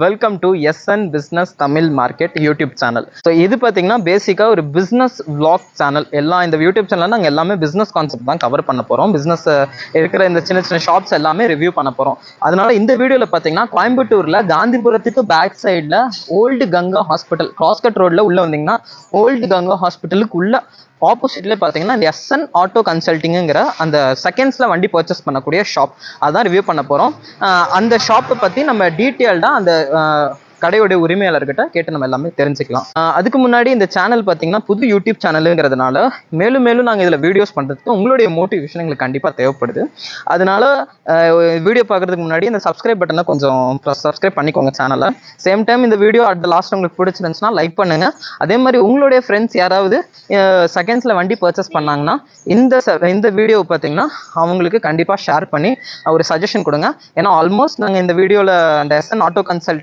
Welcome to SN business Tamil market YouTube channel. So இது பார்த்தீங்கன்னா பேசிக்காக ஒரு பிஸ்னஸ் விளாக் சேனல். இந்த யூடியூப் சேனலில் நாங்கள் எல்லாமே பிஸ்னஸ் கான்செப்ட் தான் கவர் பண்ண போகிறோம். பிஸ்னஸ் இருக்கிற இந்த சின்ன சின்ன ஷாப்ஸ் எல்லாமே ரிவ்யூ பண்ண போகிறோம். அதனால இந்த வீடியோவில் பார்த்தீங்கன்னா கோயம்புத்தூரில் காந்திபுரத்துக்கு பேக் சைடில் ஓல்டு கங்கா ஹாஸ்பிட்டல் கிராஸ்கட் ரோடில் உள்ளே வந்தீங்கன்னா ஓல்டு கங்கா ஹாஸ்பிட்டலுக்கு உள்ள ஆப்போசிட்லேயே பார்த்தீங்கன்னா இந்த எஸ்என் ஆட்டோ கன்சல்ட்டிங்கிற அந்த செகண்ட்ஸில் வண்டி பர்ச்சேஸ் பண்ணக்கூடிய ஷாப் அதான் ரிவ்யூ பண்ண போகிறோம். அந்த ஷாப்பை பற்றி நம்ம டீட்டெயில்டாக அந்த கடையோடைய உரிமையாளர்கிட்ட கேட்டு நம்ம எல்லாமே தெரிஞ்சுக்கலாம். அதுக்கு முன்னாடி இந்த சேனல் பார்த்தீங்கன்னா புது யூடியூப் சேனலுங்கிறதுனால மேலும் மேலும் நாங்கள் இதில் வீடியோஸ் பண்ணுறதுக்கு உங்களுடைய மோட்டிவேஷன் எங்களுக்கு கண்டிப்பாக தேவைப்படுது. அதனால வீடியோ பார்க்குறதுக்கு முன்னாடி இந்த சப்ஸ்கிரைப் பட்டனை கொஞ்சம் சப்ஸ்கிரைப் பண்ணிக்கோங்க சேனலை. சேம் டைம் இந்த வீடியோ அட் த லாஸ்ட் உங்களுக்கு பிடிச்சிருந்துச்சுன்னா லைக் பண்ணுங்கள். அதே மாதிரி உங்களுடைய ஃப்ரெண்ட்ஸ் யாராவது செகண்ட்ஸில் வண்டி பர்ச்சேஸ் பண்ணாங்கன்னா இந்த வீடியோ பார்த்தீங்கன்னா அவங்களுக்கு கண்டிப்பாக ஷேர் பண்ணி ஒரு சஜஷன் கொடுங்க. ஏன்னா ஆல்மோஸ்ட் நாங்கள் இந்த வீடியோவில் அந்த எஸ்என் ஆட்டோ கன்சல்ட்